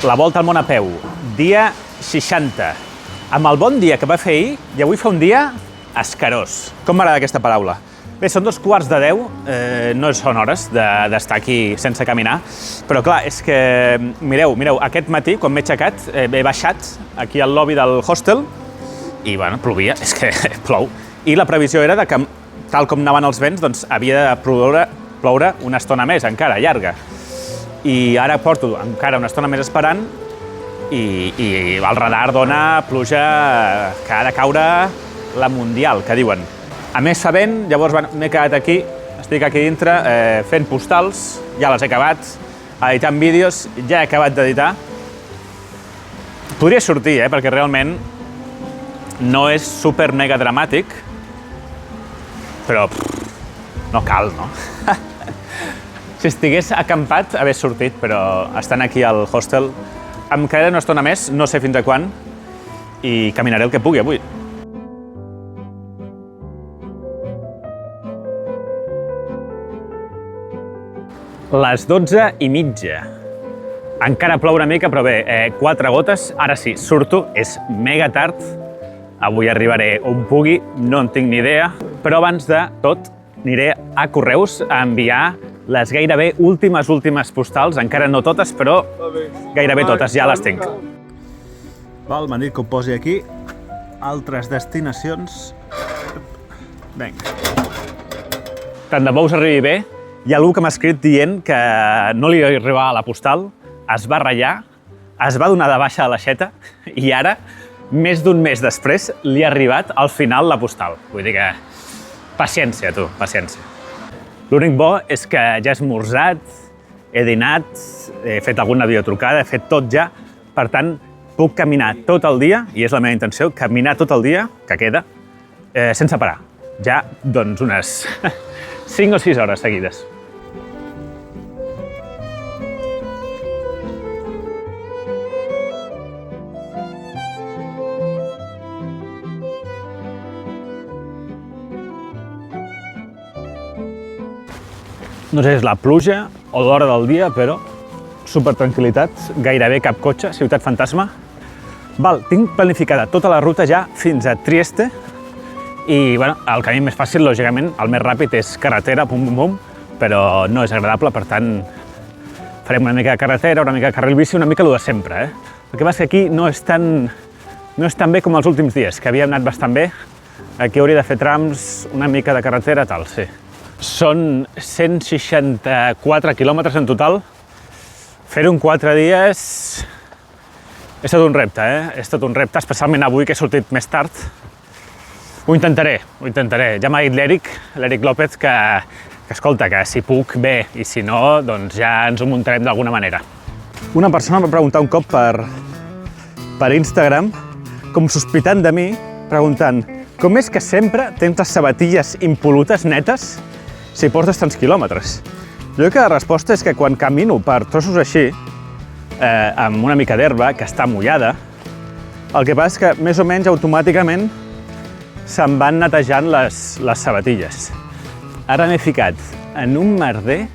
La volta al món a peu, dia 60. Amb el bon dia que va fer ahir, i avui fa un dia escarós. Com m'agrada aquesta paraula? Bé, són 9:45, no són hores d'estar aquí sense caminar, però clar, és que, mireu, aquest matí, quan m'he aixecat, he baixat aquí al lobby del hostel i, bueno, plovia, és que plou. I la previsió era que, tal com anaven els vents, doncs havia de ploure una estona més, encara, llarga. I ara porto encara una estona més esperant i el radar dona pluja que ha de caure la mundial, que diuen. A més fa vent, llavors m'he quedat aquí, estic aquí dintre fent postals, ja les he acabat, editant vídeos, ja he acabat d'editar. Podria sortir, perquè realment no és super mega dramàtic, però no cal, no? Si estigués acampat, hagués sortit, però estant aquí al hostel em quedaré una estona més, no sé fins a quan, i caminaré el que pugui avui. Les 12:30. Encara plou una mica, però bé, 4 gotes. Ara sí, surto, és mega tard. Avui arribaré on pugui, no en tinc ni idea, però abans de tot aniré a Correus a enviar les gairebé últimes postals, encara no totes, però gairebé totes, ja les tinc. M'han dit que ho posi aquí. Altres destinacions. Vinga. Tant de bo us arribi bé. Hi ha algú que m'ha escrit dient que no li arribava la postal, es va ratllar, es va donar de baixa a l'aixeta i ara, més d'un mes després, li ha arribat al final la postal. Vull dir que paciència, tu, paciència. L'únic bo és que ja he esmorzat, he dinat, he fet alguna videotrucada, he fet tot ja. Per tant, puc caminar tot el dia, i és la meva intenció, caminar tot el dia, que queda, sense parar. Ja, doncs, unes 5 o 6 hores seguides. No sé si és la pluja o l'hora del dia, però super tranquil·litat, gairebé cap cotxe, ciutat fantasma. Tinc planificada tota la ruta ja fins a Trieste i el camí més fàcil, lògicament, el més ràpid és carretera, pum, pum, pum, però no és agradable, per tant, farem una mica de carretera, una mica de carril bici, una mica el de sempre. El que passa que aquí no és tan bé com els últims dies, que havíem anat bastant bé. Aquí hauria de fer trams, una mica de carretera, tal, sí. Són 164 quilòmetres en total. Fer-ho en 4 dies és tot un repte, És tot un repte, especialment avui, que he sortit més tard. Ho intentaré. Ja m'ha dit l'Eric López, que escolta, que si puc, bé, i si no, doncs ja ens ho muntarem d'alguna manera. Una persona em va preguntar un cop per Instagram, com sospitant de mi, preguntant com és que sempre tens les sabatilles impolutes, netes, si portes tants quilòmetres? Jo crec que la resposta és que quan camino per trossos així, amb una mica d'herba, que està mullada, el que passa és que més o menys automàticament se'n van netejant les sabatilles. Ara m'he ficat en un merder,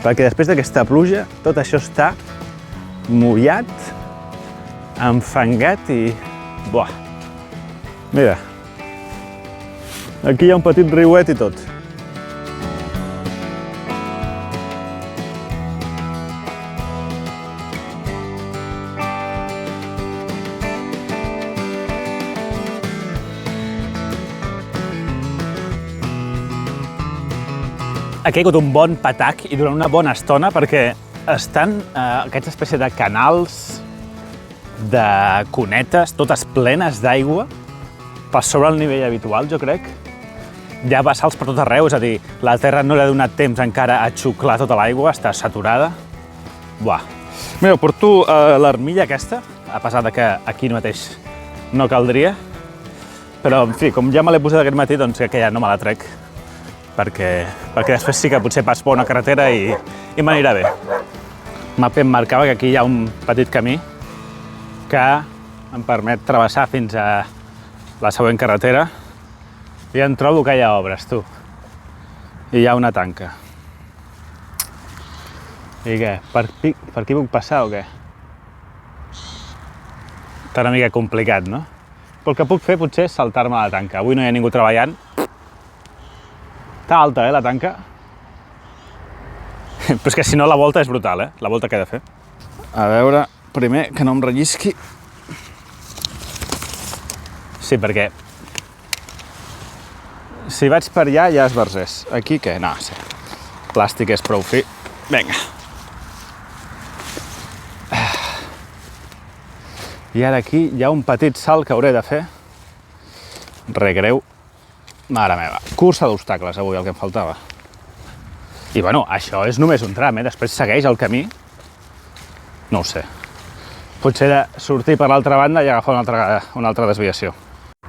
perquè després d'aquesta pluja tot això està mullat, enfangat i... Buah! Mira, aquí hi ha un petit riuet i tot. Ha caigut un bon patac i durant una bona estona perquè estan aquesta espècie de canals, de cunetes, totes plenes d'aigua, per sobre el nivell habitual, jo crec. Hi ha bassals per tot arreu, és a dir, la terra no li ha donat temps encara a xuclar tota l'aigua, està saturada. Buah. Mireu, porto l'armilla aquesta, a pesar de que aquí mateix no caldria, però, en fi, com ja me l'he posat aquest matí, doncs que ja no me la trec, perquè després sí que potser pas per una carretera i m'anirà bé. Em marcava que aquí hi ha un petit camí que em permet travessar fins a la següent carretera i em trobo que hi ha obres, tu. I hi ha una tanca. I què? Per aquí puc passar o què? Està una mica complicat, no? Però el que puc fer potser és saltar-me a la tanca. Avui no hi ha ningú treballant. Està alta, la tanca. Però és que si no la volta és brutal, la volta que he de fer. A veure, primer que no em rellisqui. Sí, perquè si vaig per allà ja es versés. Aquí què? No, sí. Plàstic és prou fi. Vinga. I ara aquí hi ha un petit salt que hauré de fer. Re greu. Mare meva. Cursa d'obstacles avui, el que em faltava. I bueno, això és només un tram, Després segueix el camí. No ho sé. Potser he de sortir per l'altra banda i agafar una altra desviació.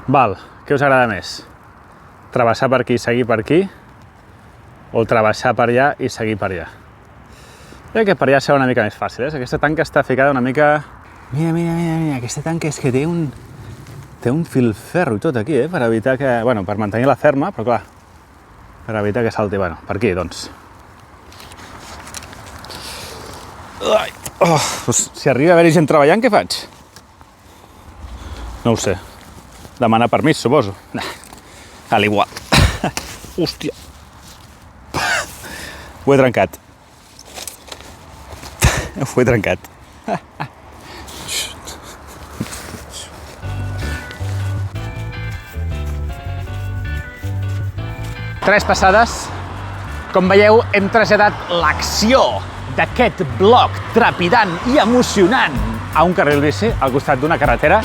Val, què us agrada més? Travessar per aquí i seguir per aquí? O travessar per allà i seguir per allà? Crec que per allà serà una mica més fàcil, Aquesta tanca està ficada una mica... Mira, aquesta tanca és que té un filferro i tot aquí, per evitar que... Bueno, per mantenir-la ferma, però clar, per evitar que salti, bueno, per aquí, doncs. Doncs si arriba a haver-hi gent treballant, què faig? No ho sé. Demanar permís, suposo. A l'igual. Hòstia. Ho he trencat. Ho he trencat. Tres passades. Com veieu, hem traslladat l'acció d'aquest bloc trepidant i emocionant a un carril bici al costat d'una carretera.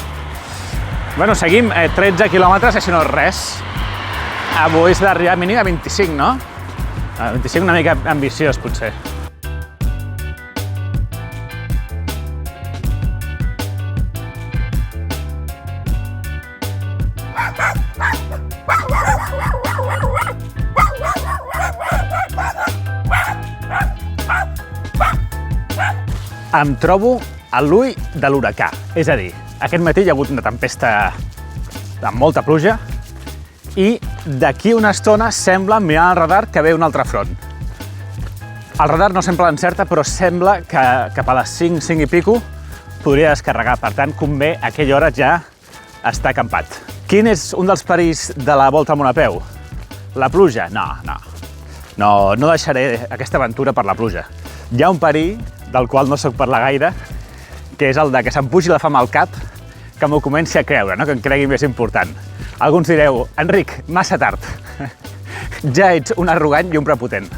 Bueno, seguim 13 quilòmetres, això no és res. Avui és d'arribar a mínim a 25, no? A 25 una mica ambiciós, potser. Em trobo a l'ull de l'huracà, és a dir, aquest matí hi ha hagut una tempesta amb molta pluja i d'aquí una estona sembla, mirant el radar, que ve un altre front. El radar no sempre l'encerta, però sembla que cap a les 5, 5 i pico podria descarregar. Per tant, convé a aquella hora ja estar acampat. Quin és un dels perills de la Volta al Món a peu? La pluja? No deixaré aquesta aventura per la pluja. Hi ha un perill del qual no soc parlar gaire, que és el de que se'm pugi la fam al cap, que m'ho comenci a creure, no? Que em cregui més important. Alguns direu, Enric, massa tard. Ja ets un arrogant i un prepotent.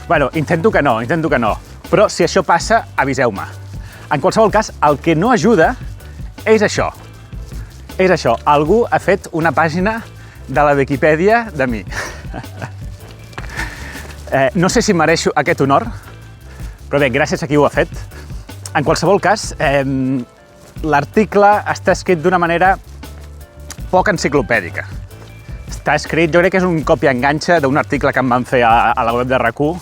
Bueno, intento que no, però si això passa, aviseu-me. En qualsevol cas, el que no ajuda és això. És això, algú ha fet una pàgina de la Viquipèdia de mi. No sé si mereixo aquest honor, però bé, gràcies a qui ho ha fet. En qualsevol cas, l'article està escrit d'una manera poc enciclopèdica. Està escrit, jo crec que és un copia-enganxa d'un article que em van fer a la web de RAC1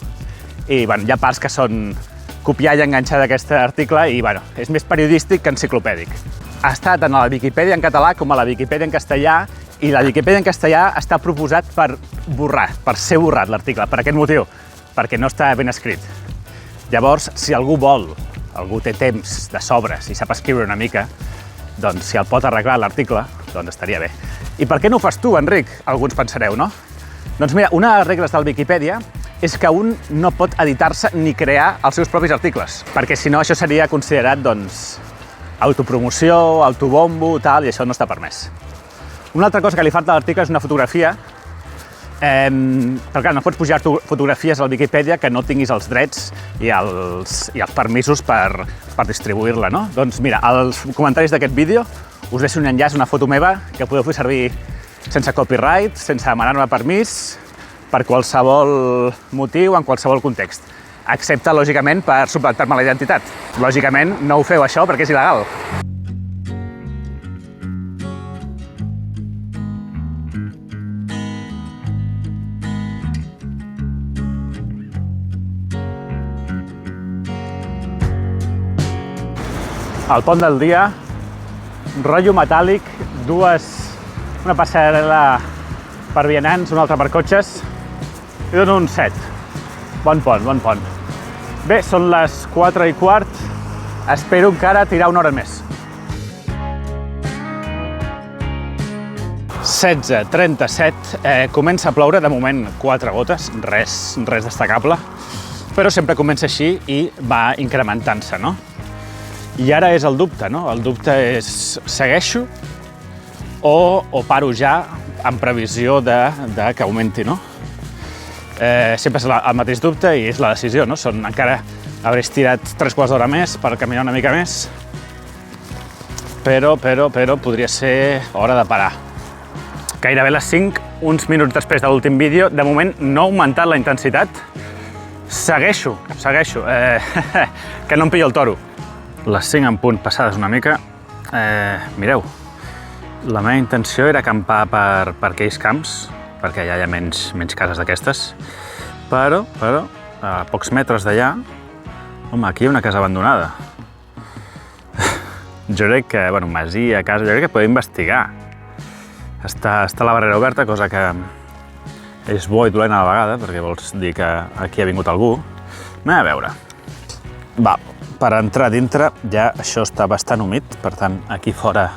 i bueno, hi ha parts que són copiar i enganxar d'aquest article i bueno, és més periodístic que enciclopèdic. Ha estat tant a la Viquipèdia en català com a la Viquipèdia en castellà i la Viquipèdia en castellà està proposat per ser borrat l'article. Per aquest motiu, perquè no està ben escrit. Llavors, si algú té temps de sobres i sap escriure una mica, doncs si el pot arreglar l'article, doncs estaria bé. I per què no ho fas tu, Enric? Alguns pensareu, no? Doncs mira, una de les regles del Viquipèdia és que un no pot editar-se ni crear els seus propis articles, perquè si no això seria considerat, doncs, autopromoció, autobombo, tal, i això no està permès. Una altra cosa que li falta a l'article és una fotografia, però clar, no pots pujar fotografies al Viquipèdia que no tinguis els drets i els permisos per distribuir-la, no? Doncs mira, als comentaris d'aquest vídeo us deixo un enllaç, una foto meva, que podeu fer servir sense copyright, sense demanar-me permís, per qualsevol motiu, en qualsevol context. Excepte, lògicament, per suplantar-me la identitat. Lògicament, no ho feu això perquè és il·legal. El pont del dia, rotllo metàl·lic, una passarel·la per vianants, una altra per cotxes, i dono un 7. Bon pont, bon pont. Bé, són les 4:15, espero encara tirar una hora més. 16:37, comença a ploure, de moment 4 gotes, res destacable, però sempre comença així i va incrementant-se, no? I ara és el dubte, no? El dubte és, segueixo o paro ja en previsió de que augmenti, no? Sempre és el mateix dubte i és la decisió, no? Encara hauré estirat 3/4 d'hora més per caminar una mica més, però podria ser hora de parar. Gairebé les 5, uns minuts després de l'últim vídeo, de moment no ha augmentat la intensitat. Segueixo, que no em pillo el toro. Les 5 en punt passades una mica. Mireu, la meva intenció era acampar per aquells camps, perquè allà hi ha menys cases d'aquestes, però a pocs metres d'allà, home, aquí hi ha una casa abandonada. Jo crec que, bueno, masia, casa, jo crec que podem investigar. Està la barrera oberta, cosa que és bo i dolent a la vegada, perquè vols dir que aquí ha vingut algú. Anem a veure. Va, per entrar dintre ja això està bastant humit, per tant, aquí fora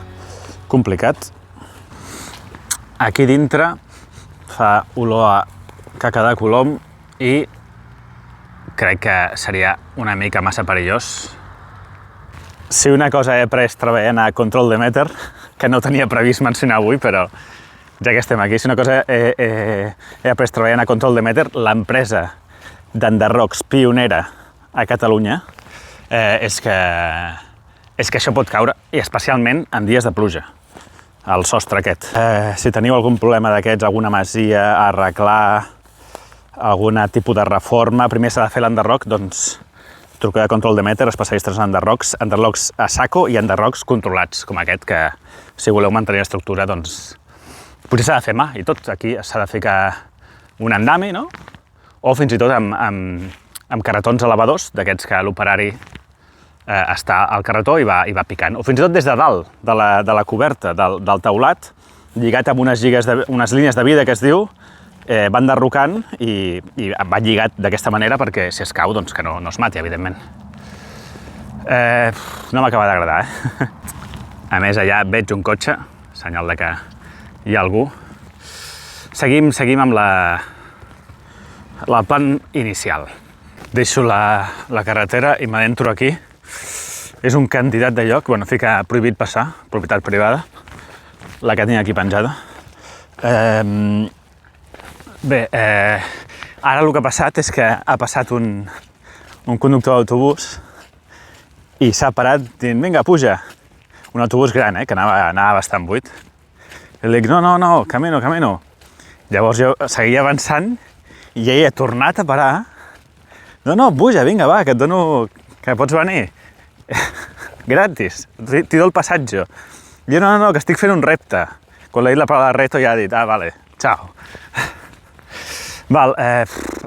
complicat. Aquí dintre fa olor a caca de colom i crec que seria una mica massa perillós. Si una cosa he après treballant a Control Demeter, que no tenia previst mencionar avui, però ja que estem aquí, si una cosa he après treballant a Control Demeter, l'empresa d'enderrocs pionera a Catalunya, és que això pot caure, i especialment en dies de pluja, el sostre aquest. Si teniu algun problema d'aquests, alguna masia a arreglar, algun tipus de reforma, primer s'ha de fer l'enderroc, doncs truqueu a Control Demeter, especialistes en enderrocs a saco i enderrocs controlats, com aquest, que si voleu mantenir l'estructura, doncs potser s'ha de fer mà i tot. Aquí s'ha de ficar un andami, no? O fins i tot amb carretons elevadors, d'aquests que l'operari està al carretó i va picant. O fins i tot des de dalt, de la coberta, del teulat, lligat amb unes línies de vida que es diu, va enderrocant i va lligat d'aquesta manera perquè si es cau, doncs que no es mati, evidentment. No m'acaba d'agradar, A més, allà veig un cotxe, senyal de que hi ha algú. Seguim amb el plan inicial. Deixo la carretera i m'adentro aquí. És un candidat de lloc, bueno, fica prohibit passar, propietat privada, la que tinc aquí penjada. Bé, ara el que ha passat és que ha passat un conductor d'autobús i s'ha parat dient, vinga, puja. Un autobús gran, que anava bastant buit. I li dic, no, camino. Llavors jo seguia avançant i ell ha tornat a parar. No, puja, vinga, va, que et dono, que pots venir. Gratis, t'hi do el passatge. Jo, no, que estic fent un repte. Quan l'he dit la paraula reto ja ha dit, vale, ciao. Val, a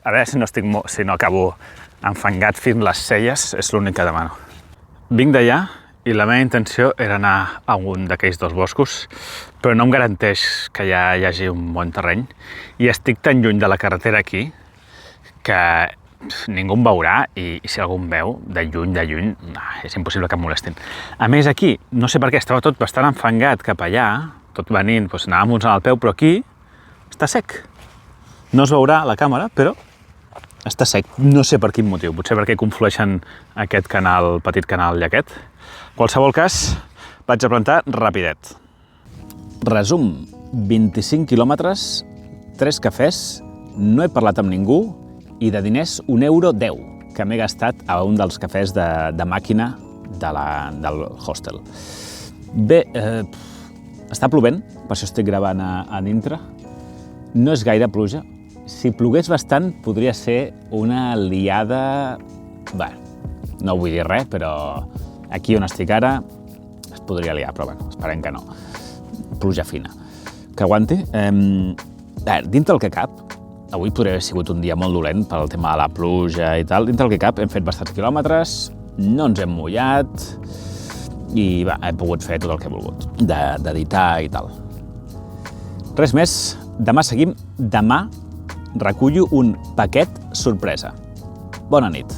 veure si no acabo enfangat fins les celles, és l'únic que demano. Vinc d'allà i la meva intenció era anar a un d'aquells dos boscos, però no em garanteix que ja hi hagi un bon terreny i estic tan lluny de la carretera aquí que ningú em veurà i si algú em veu de lluny, és impossible que em molestin. A més, aquí, no sé per què, estava tot bastant enfangat cap allà, tot venint, doncs anàvem uns al peu, però aquí està sec. No es veurà a la càmera, però està sec. No sé per quin motiu, potser perquè conflueixen aquest canal, petit canal i aquest. En qualsevol cas, vaig a plantar rapidet. Resum, 25 quilòmetres, 3 cafès, no he parlat amb ningú i de diners 1,10 €, que m'he gastat a un dels cafès de màquina del hostel. Bé, està plovent, per això estic gravant a dintre. No és gaire pluja. Si plogués bastant, podria ser una liada... Bé, no vull dir res, però aquí on estic ara es podria liar, però bueno, esperem que no. Pluja fina. Que aguanti. Dintre el que cap, avui podria haver sigut un dia molt dolent pel tema de la pluja i tal. Dintre el que cap hem fet bastants quilòmetres, no ens hem mullat i he pogut fer tot el que he volgut, d'editar i tal. Res més. Demà seguim. Demà recullo un paquet sorpresa. Bona nit.